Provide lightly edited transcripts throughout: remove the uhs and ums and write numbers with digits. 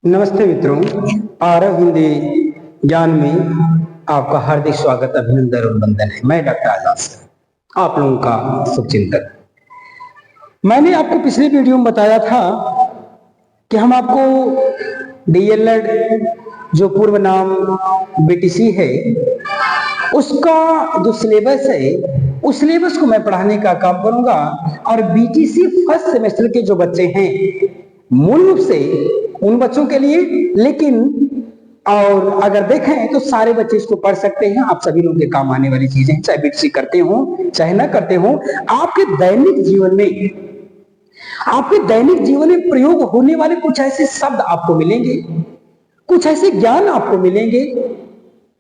नमस्ते मित्रों, आरव हिंदी ज्ञान में आपका हार्दिक स्वागत, अभिनंदन और वंदन है। मैं डॉक्टर आजाद सर, आप लोगों का शुभचिंतक। मैंने आपको पिछले वीडियो में बताया था कि हम आपको डीएलएड जो पूर्व नाम बीटीसी है उसका जो सिलेबस है उस सिलेबस को मैं पढ़ाने का काम करूंगा। और बीटीसी फर्स्ट सेमेस्टर के जो बच्चे हैं मूल रूप से उन बच्चों के लिए, लेकिन और अगर देखें तो सारे बच्चे इसको पढ़ सकते हैं। आप सभी लोगों के काम आने वाली चीजें हैं, चाहे बीटीसी करते हो चाहे ना करते हो। आपके दैनिक जीवन में प्रयोग होने वाले कुछ ऐसे शब्द आपको मिलेंगे, कुछ ऐसे ज्ञान आपको मिलेंगे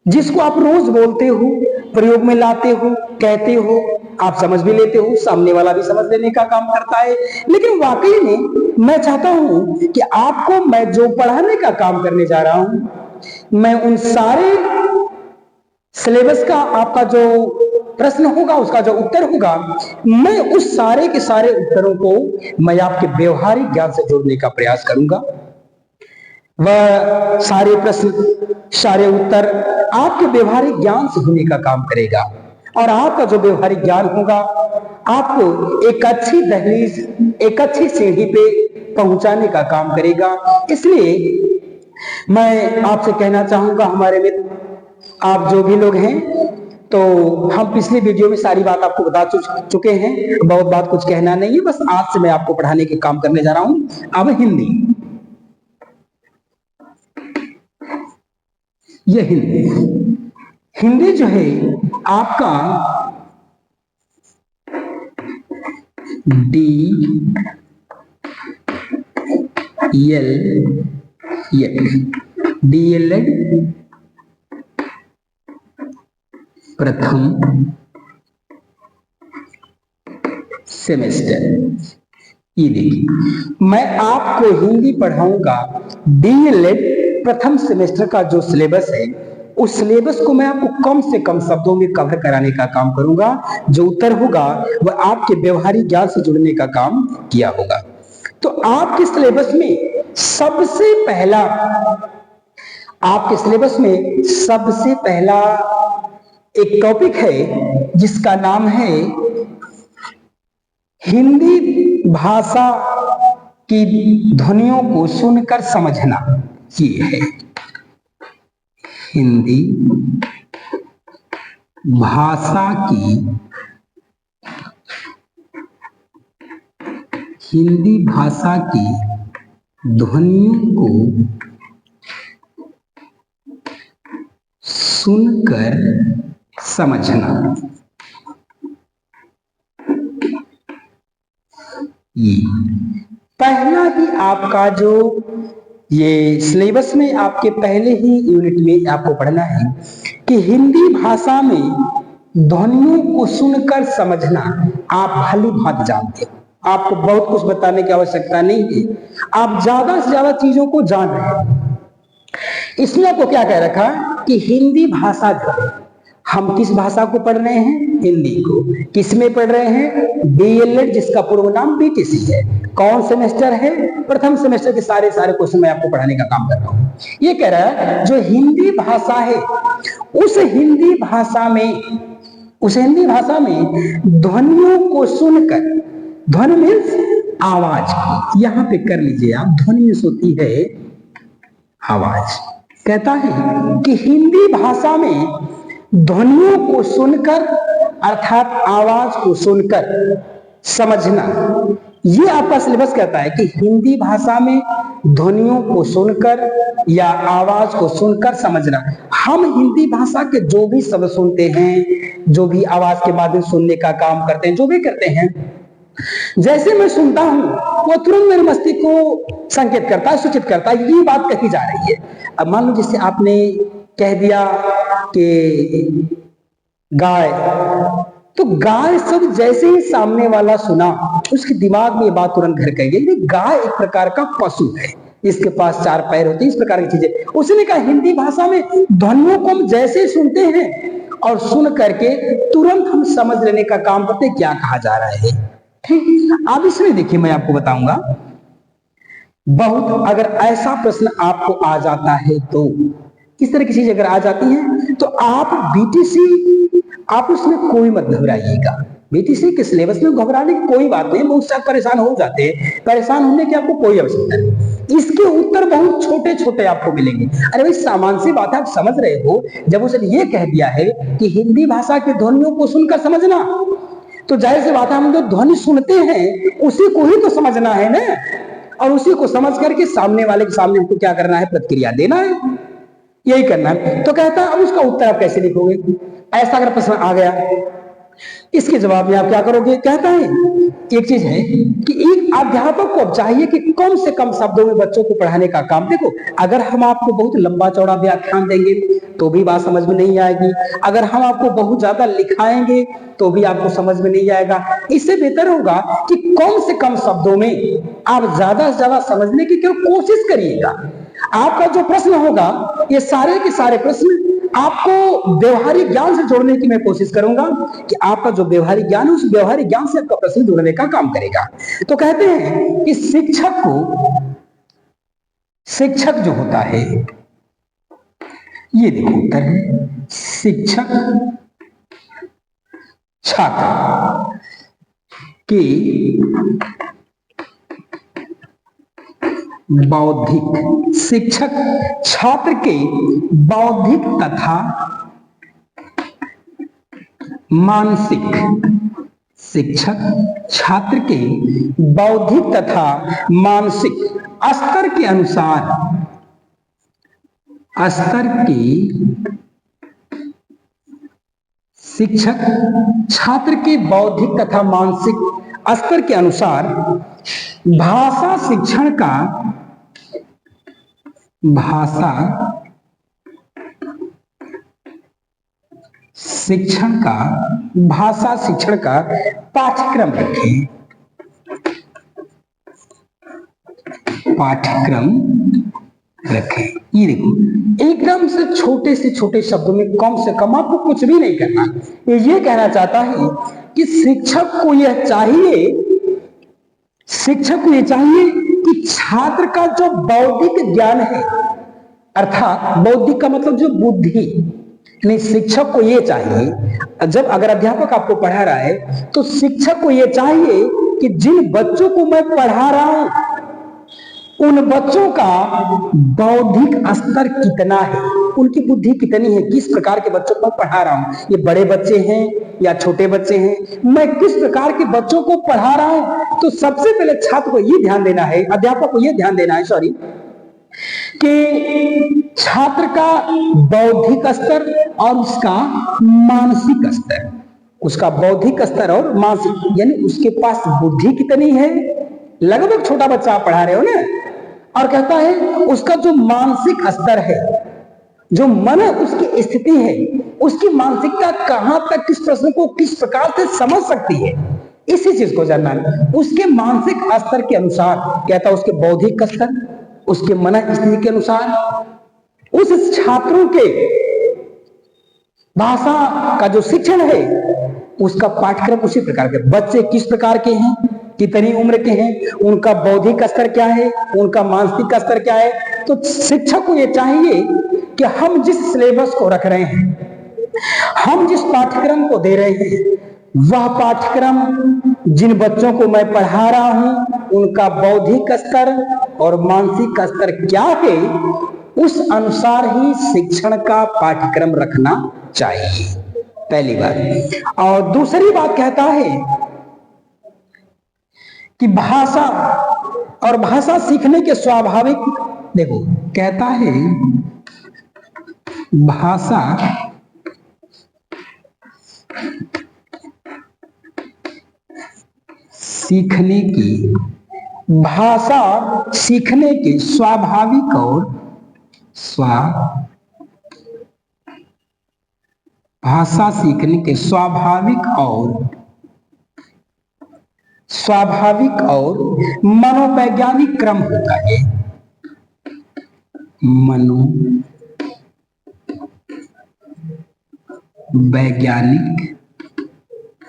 जिसको आप रोज बोलते हो, प्रयोग में लाते हो, कहते हो, आप समझ भी लेते हो, सामने वाला भी समझ लेने का काम करता है। लेकिन वाकई में मैं चाहता हूं कि आपको मैं जो पढ़ाने का काम करने जा रहा हूं, मैं उन सारे सिलेबस का आपका जो प्रश्न होगा, उसका जो उत्तर होगा, मैं उस सारे के सारे उत्तरों को मैं आपके व्यवहारिक ज्ञान से जोड़ने का प्रयास करूंगा। वह सारे प्रश्न, सारे उत्तर आपके व्यवहारिक ज्ञान से होने का काम करेगा। और आपका जो व्यवहारिक ज्ञान होगा आपको एक अच्छी दहलीज, एक अच्छी सीढ़ी पे पहुंचाने का काम करेगा। इसलिए मैं आपसे कहना चाहूंगा, हमारे मित्र, आप जो भी लोग हैं, तो हम पिछले वीडियो में सारी बात आपको बता चुके हैं, बहुत बात कुछ कहना नहीं है। बस आज से मैं आपको पढ़ाने के काम करने जा रहा हूं। अब हिंदी, ये हिंदी जो है आपका डीएलएड प्रथम सेमेस्टर। ये देखिए, मैं आपको हिंदी पढ़ाऊंगा। डीएलएड प्रथम सेमेस्टर का जो सिलेबस है उस सिलेबस को मैं आपको कम से कम शब्दों में कवर कराने का काम करूंगा। जो उत्तर होगा वह आपके व्यवहारिक ज्ञान से जुड़ने का काम किया होगा। तो आपके सिलेबस में सबसे पहला, आपके सिलेबस में सबसे पहला एक टॉपिक है जिसका नाम है हिंदी भाषा की ध्वनियों को सुनकर समझना। ये है हिंदी भाषा की, हिंदी भाषा की ध्वनियों को सुनकर समझना। ये पहला ही आपका जो ये सिलेबस में आपके पहले ही यूनिट में आपको पढ़ना है कि हिंदी भाषा में ध्वनियों को सुनकर समझना। आप भली भांति जानते हो, आपको बहुत कुछ बताने की आवश्यकता नहीं है, आप ज्यादा से ज्यादा चीजों को जान रहे हैं। इसमें आपको क्या कह रखा कि हिंदी भाषा जो है, हम किस भाषा को पढ़ रहे हैं? हिंदी को। किसमें पढ़ रहे हैं? डीएलएड, जिसका पूर्व नाम बीटीसी है। कौन सेमेस्टर है? प्रथम सेमेस्टर के सारे क्वेश्चन मैं आपको पढ़ाने का काम कर रहा हूं। ये कह रहा है जो हिंदी भाषा है उस हिंदी भाषा में ध्वनियों को सुनकर, ध्वनि मीन्स आवाज को, यहां पे कर लीजिए आप, ध्वनि मीन्स होती है आवाज। कहता है कि हिंदी भाषा में ध्वनियों को सुनकर, अर्थात आवाज को सुनकर समझना। ये आपका सिलेबस कहता है कि हिंदी भाषा में ध्वनियों को सुनकर या आवाज को सुनकर समझना। हम हिंदी भाषा के जो भी शब्द सुनते हैं, जो भी आवाज के माध्यम सुनने का काम करते हैं, जो भी करते हैं, जैसे मैं सुनता हूं वो तुरंत मेरे मस्तिष्क को संकेत करता है, सूचित करता है ये बात कही जा रही है। अब मान लो जैसे आपने कह दिया कि गाय, तो गाय शब्द जैसे ही सामने वाला सुना उसके दिमाग में ये बात तुरंत घर कर गई। गाय एक प्रकार का पशु है, इसके पास 4 पैर होते हैं, इस प्रकार की चीजें। उसने कहा हिंदी भाषा में ध्वनियों को हम जैसे सुनते हैं और सुन करके तुरंत हम समझ लेने का काम करते हैं क्या कहा जा रहा है। ठीक, अब इसमें देखिए मैं आपको बताऊंगा, बहुत अगर ऐसा प्रश्न आपको आ जाता है तो इस तरह की चीज अगर आ जाती है तो आप बीटीसी आप उसमें कोई मत घबराइएगा। बीटीसी के सिलेबस में घबराने की कोई बात नहीं, बहुत सारे परेशान हो जाते हैं, परेशान होने की आपको कोई आवश्यकता नहीं। इसके उत्तर बहुत छोटे छोटे आपको मिलेंगे। अरे भाई सामान्य सी बात है, आप समझ रहे हो, जब उसने ये कह दिया है कि हिंदी भाषा की ध्वनियों को सुनकर समझना, तो जाहिर सी बात है हम जो ध्वनि सुनते हैं उसी को ही तो समझना है ना, और उसी को समझ करके सामने वाले के सामने हमको क्या करना है, प्रतिक्रिया देना है, यही करना है। तो कहता है अब उसका उत्तर आप कैसे लिखोगे? ऐसा अगर प्रश्न आ गया, इसके जवाब में आप क्या करोगे? कहता है एक चीज है कि एक अध्यापक को चाहिए कि कम से कम शब्दों में बच्चों को पढ़ाने का काम। देखो, अगर हम आपको बहुत लंबा चौड़ा व्याख्यान देंगे तो भी बात समझ में नहीं आएगी, अगर हम आपको बहुत ज्यादा लिखाएंगे तो भी आपको समझ में नहीं आएगा। इससे बेहतर होगा कि कम से कम शब्दों में आप ज्यादा से ज्यादा समझने की क्यों कोशिश करिएगा। आपका जो प्रश्न होगा, ये सारे के सारे प्रश्न आपको व्यवहारिक ज्ञान से जोड़ने की मैं कोशिश करूंगा कि आपका जो व्यवहारिक ज्ञान है उस व्यवहारिक ज्ञान से आपका प्रश्न जोड़ने का काम करेगा। तो कहते हैं कि शिक्षक जो होता है, ये देखो उत्तर है, शिक्षक छात्र के बौद्धिक शिक्षक छात्र के बौद्धिक तथा मानसिक शिक्षक छात्र के बौद्धिक तथा मानसिक स्तर के अनुसार शिक्षक छात्र के बौद्धिक तथा मानसिक स्तर के अनुसार भाषा शिक्षण का पाठ्यक्रम रखें। ये देखो, एकदम से छोटे शब्दों में कम से कम आपको कुछ भी नहीं करना। ये कहना चाहता है कि शिक्षक को यह चाहिए कि छात्र का जो बौद्धिक ज्ञान है, अर्थात बौद्धिक का मतलब जो बुद्धि, नहीं, शिक्षक को यह चाहिए, जब अगर अध्यापक आपको पढ़ा रहा है तो शिक्षक को यह चाहिए कि जिन बच्चों को मैं पढ़ा रहा हूं उन बच्चों का बौद्धिक स्तर कितना है, उनकी बुद्धि कितनी है, किस प्रकार के बच्चों को पढ़ा रहा हूं, ये बड़े बच्चे हैं या छोटे बच्चे हैं, मैं किस प्रकार के बच्चों को पढ़ा रहा हूं। तो सबसे पहले छात्र को यह ध्यान देना है, अध्यापक को यह ध्यान देना है कि छात्र का बौद्धिक स्तर और उसका मानसिक स्तर, उसका बौद्धिक स्तर और मानसिक, यानी उसके पास बुद्धि कितनी है, लगभग छोटा बच्चा आप पढ़ा रहे हो ना, और कहता है उसका जो मानसिक स्तर है, जो मन उसकी स्थिति है, उसकी मानसिकता कहां तक किस प्रश्न को किस प्रकार से समझ सकती है, इसी चीज को जानना है। उसके मानसिक स्तर के अनुसार कहता है उसके बौद्धिक स्तर, उसके मन स्थिति के अनुसार उस छात्रों के भाषा का जो शिक्षण है उसका पाठ्यक्रम उसी प्रकार के, बच्चे किस प्रकार के हैं, कितनी उम्र के हैं, उनका बौद्धिक स्तर क्या है, उनका मानसिक स्तर क्या है। तो शिक्षक को यह चाहिए कि हम जिस सिलेबस को रख रहे हैं, हम जिस पाठ्यक्रम को दे रहे हैं, वह पाठ्यक्रम जिन बच्चों को मैं पढ़ा रहा हूं उनका बौद्धिक स्तर और मानसिक स्तर क्या है, उस अनुसार ही शिक्षण का पाठ्यक्रम रखना चाहिए, पहली बात। और दूसरी बात कहता है कि भाषा और भाषा सीखने के स्वाभाविक, देखो कहता है भाषा सीखने के स्वाभाविक और भाषा सीखने के स्वाभाविक और मनोवैज्ञानिक क्रम होता है, मनोवैज्ञानिक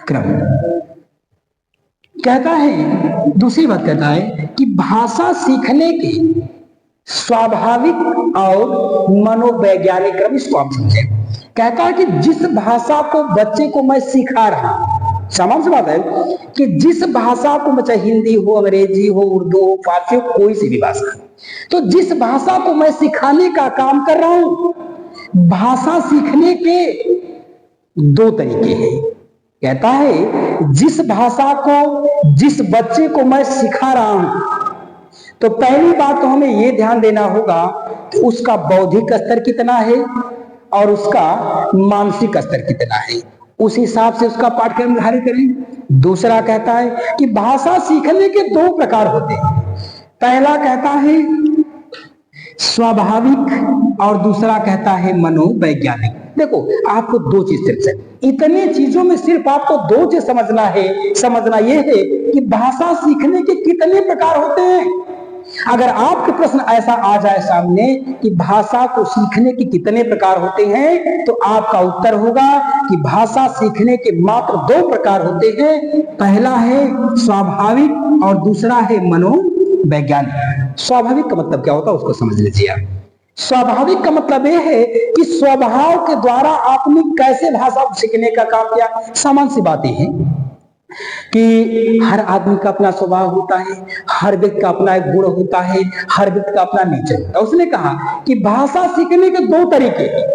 क्रम। कहता है, दूसरी बात कहता है कि भाषा सीखने के स्वाभाविक और मनोवैज्ञानिक क्रम, इसको आप समझें। कहता है कि जिस भाषा को बच्चे को मैं सिखा रहा हूं, सामान्य सी बात है कि जिस भाषा को, चाहे हिंदी हो, अंग्रेजी हो, उर्दू हो, फारसी हो, कोई सी भी भाषा, तो जिस भाषा को मैं सिखाने का काम कर रहा हूं, भाषा सीखने के दो तरीके हैं। कहता है जिस भाषा को, जिस बच्चे को मैं सिखा रहा हूं, तो पहली बात तो हमें यह ध्यान देना होगा कि उसका बौद्धिक स्तर कितना है और उसका मानसिक स्तर कितना है, उस हिसाब से उसका पाठ्यक्रम निर्धारित करें। दूसरा कहता है कि भाषा सीखने के दो प्रकार होते हैं। पहला कहता है स्वाभाविक और दूसरा कहता है मनोवैज्ञानिक। देखो, आपको दो चीज सिर्फ, इतने चीजों में सिर्फ आपको दो चीज समझना है। समझना यह है कि भाषा सीखने के कितने प्रकार होते हैं। अगर आपके प्रश्न ऐसा आ जाए सामने कि भाषा को सीखने के कितने प्रकार होते हैं, तो आपका उत्तर होगा कि भाषा सीखने के मात्र दो प्रकार होते हैं। पहला है स्वाभाविक और दूसरा है मनोवैज्ञानिक। स्वाभाविक का मतलब क्या होता है उसको समझ लीजिए आप। स्वाभाविक का मतलब यह है कि स्वभाव के द्वारा आपने कैसे भाषा सीखने का काम किया। सामान्य सी बातें हैं कि हर आदमी का अपना स्वभाव होता है, हर व्यक्ति का अपना एक गुण होता है, हर व्यक्ति का अपना नेचर होता है। उसने कहा कि भाषा सीखने के दो तरीके हैं।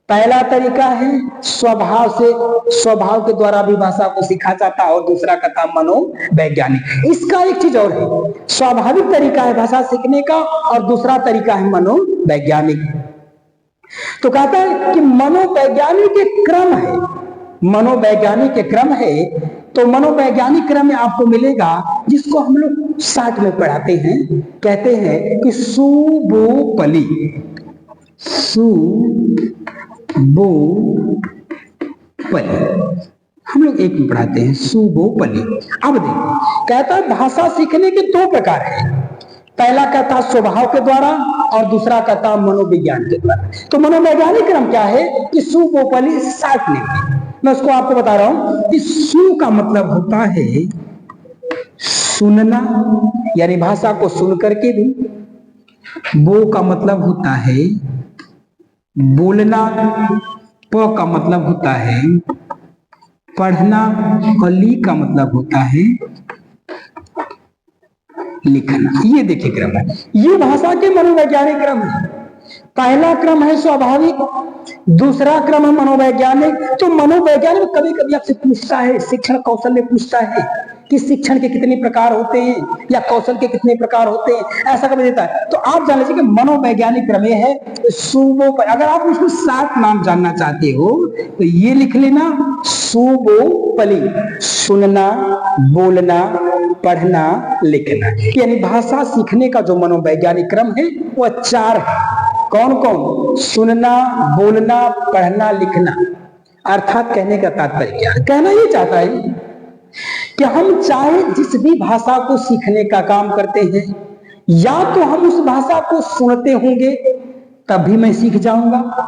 पहला तरीका है स्वभाव से, स्वभाव के द्वारा भी भाषा को सीखा जाता है, और दूसरा का था मनोवैज्ञानिक। इसका एक चीज और है, स्वाभाविक तरीका है भाषा सीखने का और दूसरा तरीका है मनोवैज्ञानिक। तो कहता है कि मनोवैज्ञानिक एक क्रम है, मनोवैज्ञानिक के क्रम है। तो मनोवैज्ञानिक क्रम में आपको मिलेगा जिसको हम लोग शार्ट में पढ़ाते हैं, कहते हैं कि सुबोपली, सुबोपली हम लोग एक में पढ़ाते हैं, सुबोपली। अब देखो, कहता है भाषा सीखने के दो प्रकार है। पहला कहता स्वभाव के द्वारा और दूसरा कहता मनोविज्ञान के द्वारा। तो मनोवैज्ञानिक क्रम क्या है कि सुबोपली शार्ट में मैं उसको आपको बता रहा हूं कि सु का मतलब होता है सुनना, यानी भाषा को सुन करके भी। बो का मतलब होता है बोलना, प का मतलब होता है पढ़ना, और ली का मतलब होता है लिखना। ये देखिए क्रम है, ये भाषा के मनोवैज्ञानिक क्रम है। पहला क्रम है स्वाभाविक, दूसरा क्रम है मनोवैज्ञानिक। तो मनोवैज्ञानिक कभी कभी आपसे पूछता है, शिक्षण कौशल में पूछता है कि शिक्षण के कितने प्रकार होते हैं या कौशल के कितने प्रकार होते हैं, ऐसा कभी देता है। तो आप जान लीजिए कि मनोवैज्ञानिक क्रम है सुबो। अगर आप इसको 7 नाम जानना चाहते हो तो ये लिख लेना, सुबोपली, सुनना, बोलना, पढ़ना, लिखना। यानी भाषा सीखने का जो मनोवैज्ञानिक क्रम है वह 4 है। कौन कौन? सुनना, बोलना, पढ़ना, लिखना। अर्थात कहने का तात्पर्य क्या है? कहना ये चाहता है कि हम चाहे जिस भी भाषा को सीखने का काम करते हैं, या तो हम उस भाषा को सुनते होंगे तभी मैं सीख जाऊंगा।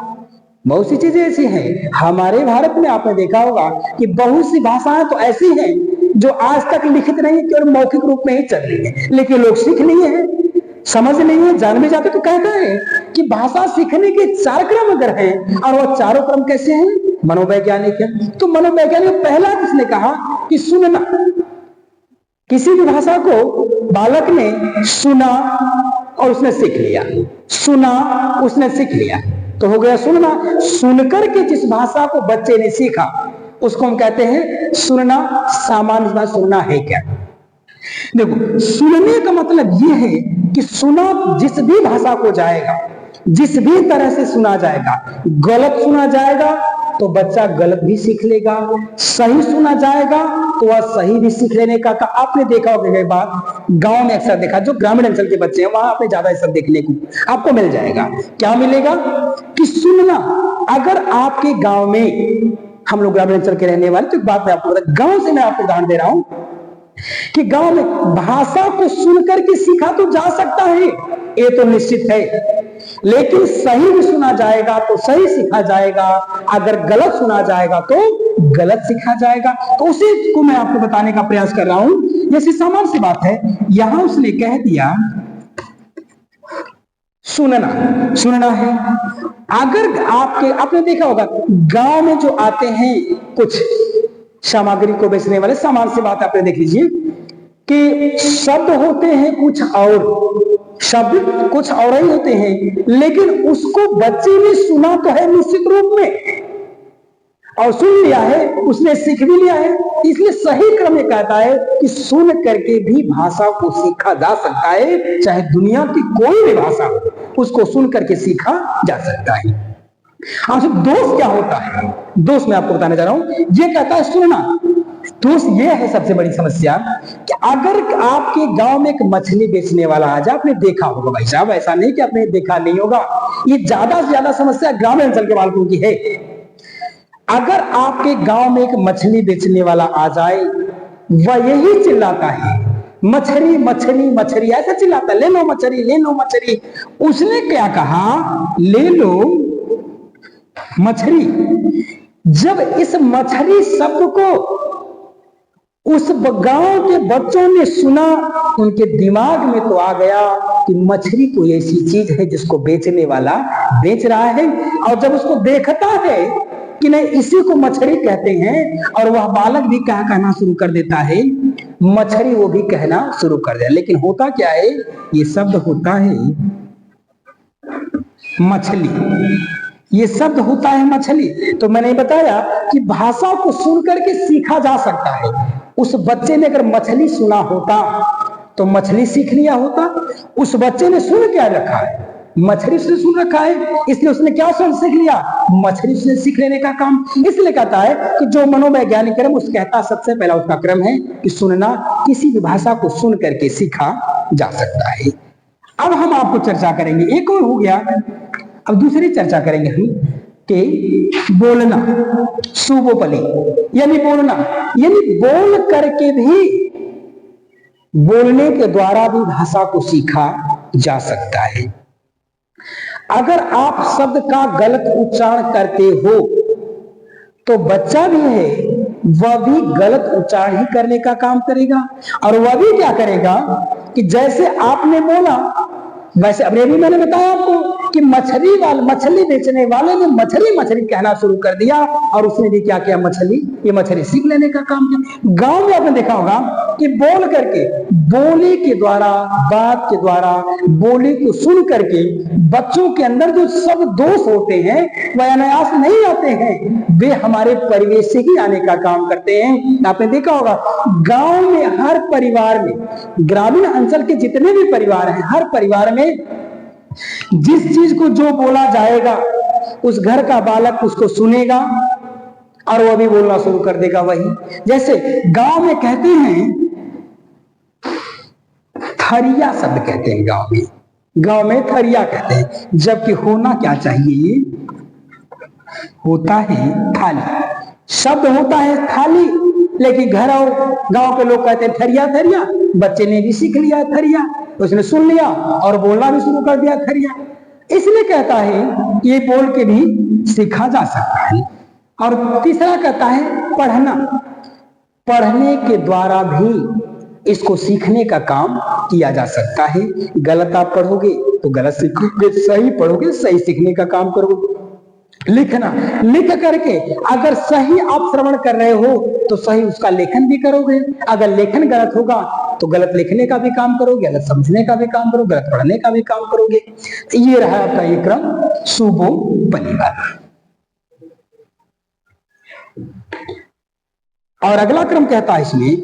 बहुत सी चीजें ऐसी हैं हमारे भारत में, आपने देखा होगा कि बहुत सी भाषाएं तो ऐसी हैं जो आज तक लिखित नहीं, केवल मौखिक रूप में ही चल रही है, लेकिन लोग सीख नहीं है, समझ नहीं है, जान भी जाते। तो कहता है कि भाषा सीखने के 4 क्रम अगर हैं, और वो चारों क्रम कैसे हैं? मनोवैज्ञानिक है। तो मनोवैज्ञानिक पहला किसने कहा कि सुनना। किसी भी भाषा को बालक ने सुना और उसने सीख लिया, सुना उसने सीख लिया, तो हो गया सुनना। सुनकर के जिस भाषा को बच्चे ने सीखा उसको हम कहते हैं सुनना। सामान्य बात सुनना है क्या? देखो, सुनने का मतलब यह है कि सुना जिस भी भाषा को जाएगा, जिस भी तरह से सुना जाएगा, गलत सुना जाएगा तो बच्चा गलत भी सीख लेगा, सही सुना जाएगा तो वह सही भी सीख लेने का। आपने देखा होगा कई बार गांव में अक्सर देखा, जो ग्रामीण अंचल के बच्चे हैं वहां आपने ज्यादा सब देखने को आपको मिल जाएगा। क्या मिलेगा कि सुनना। अगर आपके गांव में, हम लोग ग्रामीण अंचल के रहने वाले, तो एक बात मैं आपको बता, गांव से मैं आपको उदाहरण दे रहा हूं कि गांव में भाषा को सुनकर के सीखा तो जा सकता है, ये तो निश्चित है, लेकिन सही भी सुना जाएगा तो सही सीखा जाएगा, अगर गलत सुना जाएगा तो गलत सीखा जाएगा। तो उसी को मैं आपको बताने का प्रयास कर रहा हूं। जैसे सामान्य सी बात है, यहां उसने कह दिया सुनना, सुनना है। अगर आपने देखा होगा गांव में जो आते हैं कुछ सामग्री को बेचने वाले, सामान्य सी बात आपने देख लीजिए कि शब्द होते हैं कुछ और, शब्द कुछ और ही होते हैं, लेकिन उसको बच्चे ने सुना तो है निश्चित रूप में, और सुन लिया है, उसने सीख भी लिया है। इसलिए सही क्रम ये कहता है कि सुन करके भी भाषा को सीखा जा सकता है, चाहे दुनिया की कोई भी भाषा हो, उसको सुन करके सीखा जा सकता है। अच्छा, दोष क्या होता है? दोष मैं आपको बताने जा रहा हूं। ये कहता है सुनना, दोष ये है सबसे बड़ी समस्या कि अगर आपके गांव में एक मछली बेचने वाला आ जाए, आपने देखा होगा भाई साहब, ऐसा नहीं कि आपने देखा नहीं होगा, ये ज्यादा से ज्यादा समस्या ग्रामीण अंचल के बालकों की है। अगर आपके गांव में एक मछली बेचने वाला आ जाए, वह यही चिल्लाता है मछली मछली मछली, ऐसा चिल्लाता है, ले लो मछली ले लो मछली। उसने क्या कहा? ले लो मछली। जब इस मछली शब्द को उस गांव के बच्चों ने सुना, उनके दिमाग में तो आ गया कि मछली कोई ऐसी चीज है जिसको बेचने वाला बेच रहा है। और जब उसको देखता है कि नहीं इसी को मछली कहते हैं, और वह बालक भी क्या कहना शुरू कर देता है, मछली, वो भी कहना शुरू कर दिया। लेकिन होता क्या है, ये शब्द होता है मछली, ये शब्द होता है मछली। तो मैंने बताया कि भाषा को सुन करके सीखा जा सकता है। उस बच्चे ने अगर मछली सुना होता तो मछली सीख लिया होता। उस बच्चे ने सुन क्या रखा है? मछली से सुन रखा है, इसलिए उसने क्या सुन सीख लिया? मछली से सीख लेने का काम। इसलिए कहता है कि जो मनोवैज्ञानिक क्रम, उस कहता सबसे पहला उसका क्रम है कि सुनना, किसी भी भाषा को सुन करके सीखा जा सकता है। अब हम आपको चर्चा करेंगे, एक और हो गया, अब दूसरी चर्चा करेंगे हम कि बोलना, सुबोपली, यानी बोलना, यानी बोल करके भी, बोलने के द्वारा भी भाषा को सीखा जा सकता है। अगर आप शब्द का गलत उच्चारण करते हो तो बच्चा भी है, वह भी गलत उच्चारण ही करने का काम करेगा। और वह भी क्या करेगा कि जैसे आपने बोला वैसे, अब ये भी मैंने बताया आपको कि मछली बेचने वाले ने मछली मछली कहना शुरू कर दिया, और उसने भी क्या किया? मछली, ये मछली सीख लेने का काम किया। गांव में आपने देखा होगा कि बोल करके, बोली के द्वारा, बात के द्वारा, बोली को सुन करके बच्चों के अंदर जो सब दोष होते हैं वह अनायास नहीं आते हैं, वे हमारे परिवेश से ही आने का काम करते हैं। आपने देखा होगा गांव में हर परिवार में, ग्रामीण अंचल के जितने भी परिवार हैं, हर परिवार में जिस चीज को जो बोला जाएगा, उस घर का बालक उसको सुनेगा और वह भी बोलना शुरू कर देगा वही। जैसे गांव में कहते हैं, थरिया शब्द कहते हैं गांव में थरिया कहते हैं, जबकि होना क्या चाहिए? होता है थाली। शब्द होता है थाली, लेकिन घर और गांव के लोग कहते हैं थरिया थरिया। बच्चे ने भी सीख लिया थरिया, उसने सुन लिया और बोलना भी शुरू कर दिया थरिया। इसलिए कहता है ये बोल के भी सीखा जा सकता है। और तीसरा कहता है पढ़ना, पढ़ने के द्वारा भी इसको सीखने का काम किया जा सकता है। गलत आप पढ़ोगे तो गलत सीखोगे, सही पढ़ोगे सही सीखने का काम करोगे। लिखना, लिख करके अगर सही आप श्रवण कर रहे हो तो सही उसका लेखन भी करोगे। अगर लेखन गलत होगा तो गलत लिखने का भी काम करोगे, गलत समझने का भी काम करोगे, गलत पढ़ने का भी काम करोगे। ये रहा आपका ये क्रम सुबो परिवार। और अगला क्रम कहता है इसमें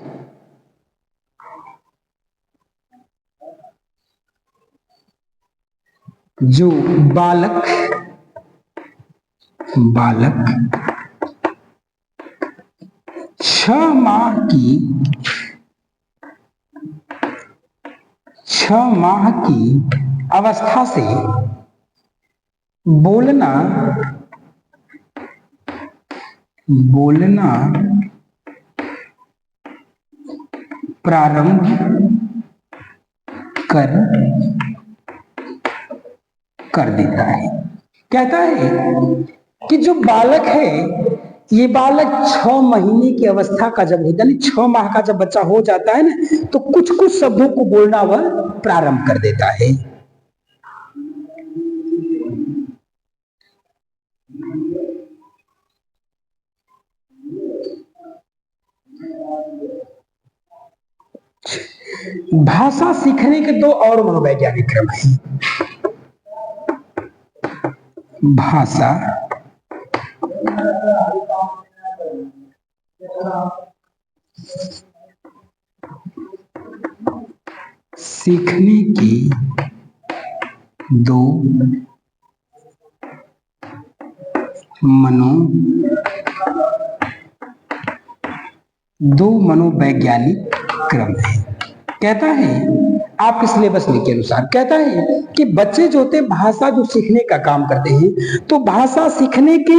जो बालक 6 माह की अवस्था से बोलना प्रारंभ कर देता है। कहता है कि जो बालक है ये बालक 6 महीने की अवस्था का जब होता है, 6 माह का जब बच्चा हो जाता है ना, तो कुछ कुछ शब्दों को बोलना वह प्रारंभ कर देता है। भाषा सीखने के दो और मनोवैज्ञानिक क्रम हैं। भाषा सीखने की दो मनोवैज्ञानिक क्रम है। कहता है आपके सिलेबस में के अनुसार, कहता है कि बच्चे जो होते भाषा जो सीखने का काम करते हैं, तो भाषा सीखने के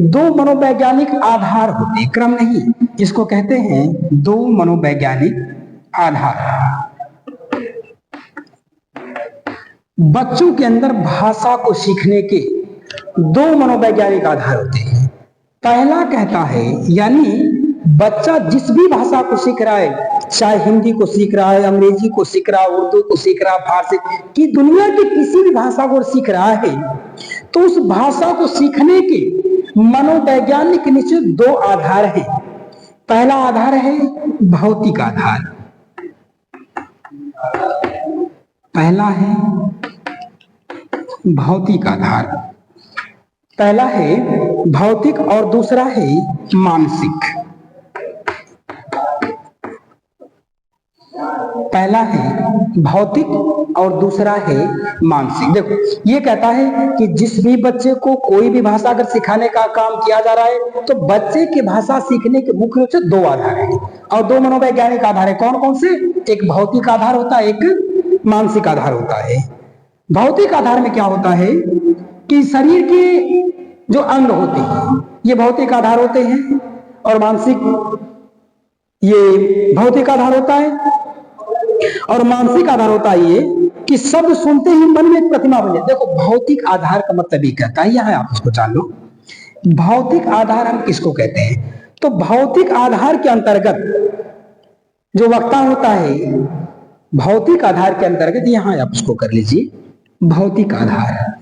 दो मनोवैज्ञानिक आधार होते हैं, क्रम नहीं। इसको कहते हैं दो मनोवैज्ञानिक आधार। बच्चों के अंदर भाषा को सीखने के दो मनोवैज्ञानिक आधार होते हैं। पहला कहता है, यानी बच्चा जिस भी भाषा को सीख रहा है, चाहे हिंदी को सीख रहा है, अंग्रेजी को सीख रहा है, उर्दू को सीख रहा है, फारसी की दुनिया की किसी भी भाषा को सीख रहा है, तो उस भाषा को सीखने के मनोवैज्ञानिक निश्चित दो आधार हैं। पहला आधार है भौतिक आधार। पहला है भौतिक आधार। पहला है भौतिक और दूसरा है मानसिक। पहला है भौतिक और दूसरा है मानसिक। देखो ये कहता है कि जिस भी बच्चे को कोई भी भाषा अगर सिखाने का काम किया जा रहा है, तो बच्चे की भाषा सीखने के मुख्य रूप से दो आधार हैं और दो मनोवैज्ञानिक आधार है। कौन कौन से? एक भौतिक आधार होता है, एक मानसिक आधार होता है। भौतिक आधार में क्या होता है कि शरीर के जो अंग होते हैं ये भौतिक आधार होते हैं, और मानसिक ये भौतिक आधार होता है। और मानसिक आधार होता है ये कि शब्द सुनते ही मन में एक प्रतिमा बन जाए। देखो भौतिक आधार का मतलब ये कहता है, यहां आप इसको जान लो, भौतिक आधार हम किसको कहते हैं? तो भौतिक आधार के अंतर्गत जो वक्ता होता है, भौतिक आधार के अंतर्गत यहां आप उसको कर लीजिए भौतिक आधार।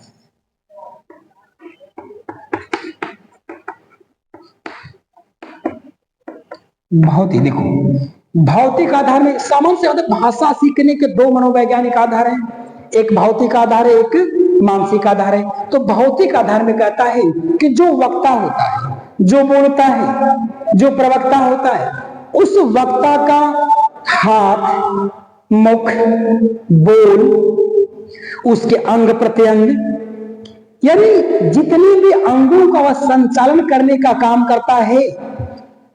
भौतिक, देखो भौतिक आधार में सामान्य से भाषा सीखने के दो मनोवैज्ञानिक आधार हैं, एक भौतिक आधार है, एक मानसिक आधार है। तो भौतिक आधार में कहता है कि जो वक्ता होता है, जो बोलता है, जो प्रवक्ता होता है, उस वक्ता का हाथ, मुख, बोल, उसके अंग प्रत्यंग, यानी जितनी भी अंगों का वह संचालन करने का काम करता है,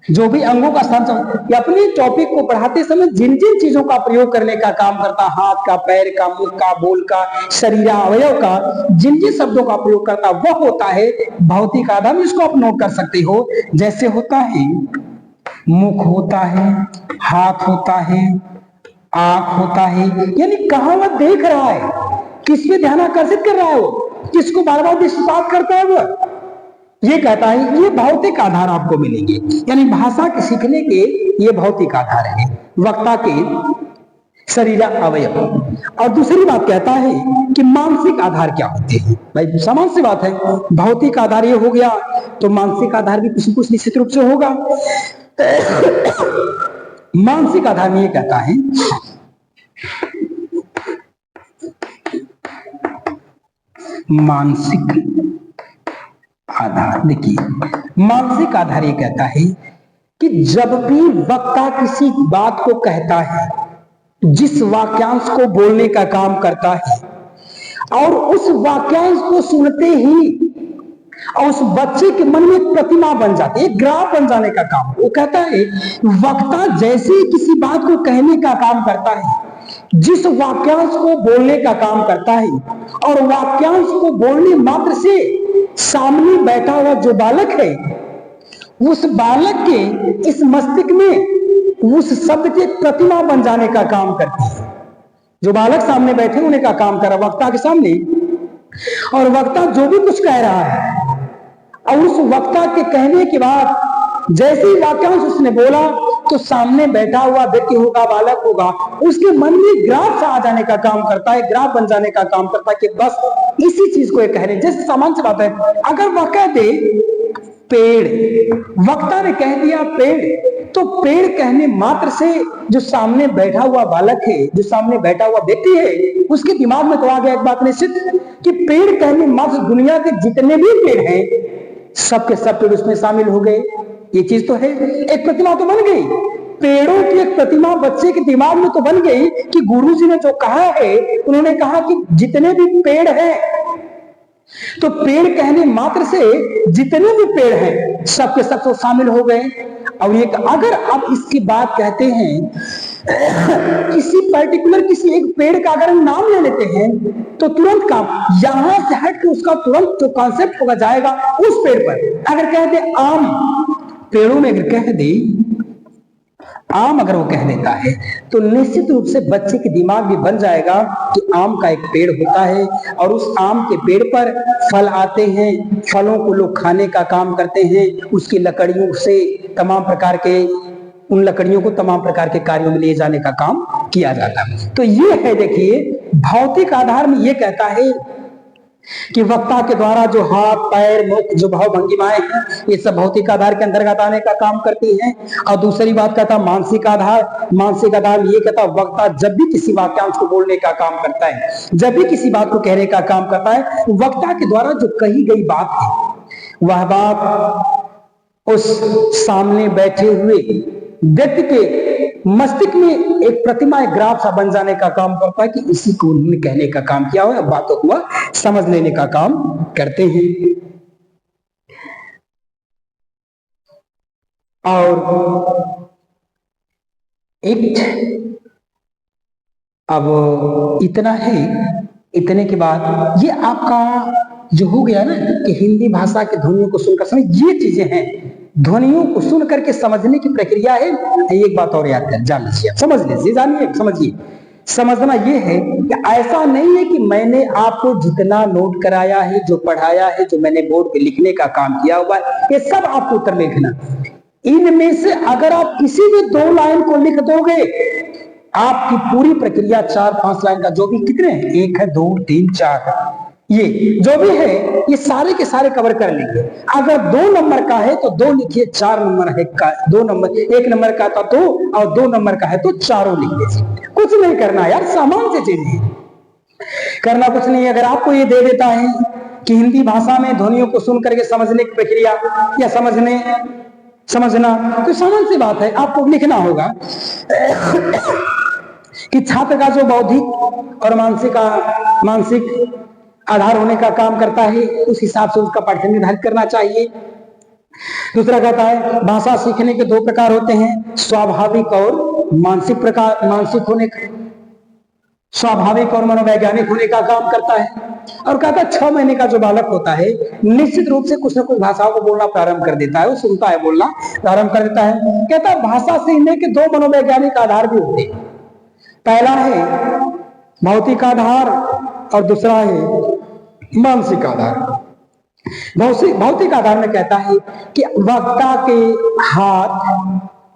जो भी अंगों का संचालन अपने टॉपिक को पढ़ाते समय जिन जिन चीजों का प्रयोग करने का काम करता, हाथ का, पैर का, मुख का, बोल का, शरीर अवयव का, जिन जिन शब्दों का प्रयोग करता वह होता है भौतिक आधार। इसको आप नोट कर सकते हो, जैसे होता है मुख होता है, हाथ होता है, आंख होता है, यानी कहां वह देख रहा है, किस पे ध्यान आकर्षित कर रहा है, वो किसको बार बार दृष्टिपात करता है, वह ये कहता है। ये भौतिक आधार आपको मिलेंगे, यानी भाषा के सीखने के ये भौतिक आधार है, वक्ता के शरीर अवयव। और दूसरी बात कहता है कि मानसिक आधार क्या होते हैं। भाई सामान्य सी बात है, भौतिक आधार ये हो गया, तो मानसिक आधार भी कुछ न कुछ निश्चित रूप से होगा। मानसिक आधार में ये कहता है मानसिक आधार, देखिए मानसिक आधार ये कहता है कि जब भी वक्ता किसी बात को कहता है, जिस वाक्यांश को बोलने का काम करता है, और उस वाक्यांश को सुनते ही और उस बच्चे के मन में एक प्रतिमा बन जाती है, एक ग्राफ बन जाने का काम वो कहता है। वक्ता जैसे ही किसी बात को कहने का काम करता है, जिस वाक्यांश को बोलने का काम करता है, और वाक्यांश को बोलने मात्र से सामने बैठा हुआ जो बालक है, उस बालक के इस मस्तिष्क में उस शब्द की प्रतिमा बन जाने का काम करती है। जो बालक सामने बैठे होने का काम कर रहा वक्ता के सामने, और वक्ता जो भी कुछ कह रहा है, और उस वक्ता के कहने के बाद जैसे ही वाक्यांश उसने बोला तो सामने बैठा हुआ व्यक्ति होगा, बालक होगा, उसके मन में ग्राफ आ जाने का काम करता है, ग्राफ बन जाने का काम करता है कि बस इसी चीज को ये कह रहे हैं। जैसे सामान्य सी बात है, अगर वह कह दे पेड़, वक्ता ने कह दिया पेड़, तो पेड़ कहने मात्र से जो सामने बैठा हुआ बालक है, जो सामने बैठा हुआ व्यक्ति है, उसके दिमाग में तो आ गया एक बात निश्चित कि पेड़ कहने मात्र दुनिया के जितने भी पेड़ हैं सबके सब पेड़ उसमें शामिल हो गए। ये चीज तो है, एक प्रतिमा तो बन गई, पेड़ों की एक प्रतिमा बच्चे के दिमाग में तो बन गई कि गुरुजी ने जो कहा है, उन्होंने कहा कि जितने भी पेड़ हैं, तो पेड़ कहने मात्र से जितने भी पेड़ हैं सबके सब तो शामिल हो गए। और ये अगर आप इसकी बात कहते हैं किसी पर्टिकुलर किसी एक पेड़ का अगर हम नाम ले लेते हैं तो तुरंत काम यहां से हट के उसका तुरंत जो कॉन्सेप्ट होगा जाएगा उस पेड़ पर। अगर कह दे आम, पेड़ों में अगर कह दे आम, अगर वो कह देता है तो निश्चित रूप से बच्चे के दिमाग भी बन जाएगा कि आम का एक पेड़ होता है और उस आम के पेड़ पर फल आते हैं, फलों को लोग खाने का काम करते हैं, उसकी लकड़ियों से तमाम प्रकार के उन लकड़ियों को तमाम प्रकार के कार्यों में ले जाने का काम किया जाता है। तो ये है, देखिए भौतिक आधार में ये कहता है कि वक्ता के द्वारा जो हाथ पैर मुख जो भाव भंगिमाएं हैं ये सब भौतिक आधार के अंतर्गत आने का काम करती हैं। और दूसरी बात कहता मानसिक आधार, मानसिक आधार ये कहता वक्ता जब भी किसी वाक्यांश को बोलने का काम करता है, जब भी किसी बात को कहने का काम करता है, वक्ता के द्वारा जो कही गई बात है वह बात उस सामने बैठे हुए व्यक्ति के मस्तिष्क में एक प्रतिमा, एक ग्राफ सा बन जाने का काम करता है कि इसी को उन्होंने कहने का काम किया हो, बातों को वह समझ लेने का काम करते हैं। और एक अब इतना है, इतने के बाद ये आपका जो हो गया ना कि हिंदी भाषा की ध्वनियों को सुनकर समझ, ये चीजें हैं ध्वनियों को सुन करके समझने की प्रक्रिया है। एक बात और याद कर जान लीजिए, समझ लीजिए, जानिए, समझिए। समझना ये है कि ऐसा नहीं है कि मैंने आपको जितना नोट कराया है, जो पढ़ाया है, जो मैंने बोर्ड पे लिखने का काम किया हुआ है, ये सब आपको उत्तर लिखना। इनमें से अगर आप किसी भी 2 लाइन को लिख दोगे, आपकी पूरी प्रक्रिया 4-5 लाइन का जो भी कितने 1 है 2 3 4 ये जो भी है ये सारे के सारे कवर कर लेंगे। अगर 2 नंबर का है तो 2 लिखिए, 4 नंबर है का 2 नंबर, 1 नंबर का था 2 और 2 नंबर का है तो चारों लिख लीजिए। कुछ नहीं करना यार, सामान्य से चीज करना कुछ नहीं। अगर आपको ये दे देता है कि हिंदी भाषा में ध्वनियों को सुन करके समझने की प्रक्रिया या समझना तो सामान्य सी बात है, आपको लिखना होगा कि छात्र का जो बौद्धिक और मानसिक आधार होने का काम करता है उस हिसाब से उसका पाठ्यक्रम निर्धारित करना चाहिए। दूसरा कहता है भाषा सीखने के 2 प्रकार होते हैं, स्वाभाविक और मानसिक होने का, स्वाभाविक और मनोवैज्ञानिक होने का काम करता है। और कहता है 6 महीने का जो बालक होता है निश्चित रूप से कुछ न कुछ भाषाओं को बोलना प्रारंभ कर देता है, वो सुनता है, बोलना प्रारंभ कर देता है। कहता है भाषा सीखने के 2 मनोवैज्ञानिक आधार भी होते हैं, पहला है भौतिक आधार और दूसरा है मानसिक आधार। भौतिक आधार में कहता है कि वक्ता के हाथ,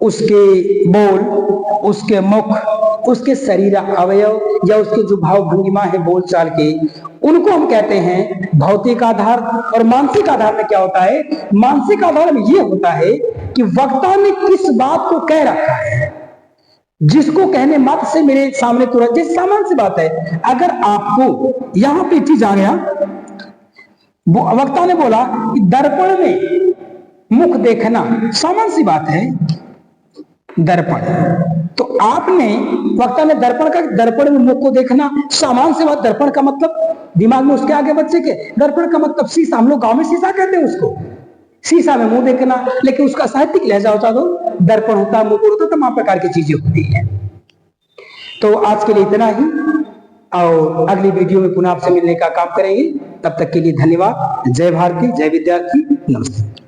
उसके बोल, उसके मुख, उसके शरीर अवयव या उसके जो भाव भंगिमा है बोलचाल के, उनको हम कहते हैं भौतिक आधार। और मानसिक आधार में क्या होता है, मानसिक आधार में ये होता है कि वक्ता ने किस बात को कह रखा है, जिसको कहने मात्र से मेरे सामने तुरंत, जैसे सामान्य सी बात है, अगर आपको यहां पे चीज आ गया, वक्ता ने बोला कि दर्पण में मुख देखना, सामान्य सी बात है दर्पण, तो आपने वक्ता ने दर्पण में मुख को देखना, सामान्य सी बात। दर्पण का मतलब दिमाग में उसके आगे बच्चे के, दर्पण का मतलब शीशा, हम लोग गांव में शीशा कहते हैं उसको, शीशा में मुंह देखना, लेकिन उसका साहित्यिक लहजा होता तो दर्पण होता, मुकुट होता, तमाम प्रकार की चीजें होती हैं। तो आज के लिए इतना ही, और अगली वीडियो में पुनः आपसे मिलने का काम करेंगे। तब तक के लिए धन्यवाद। जय भारती, जय विद्यार्थी, नमस्ते।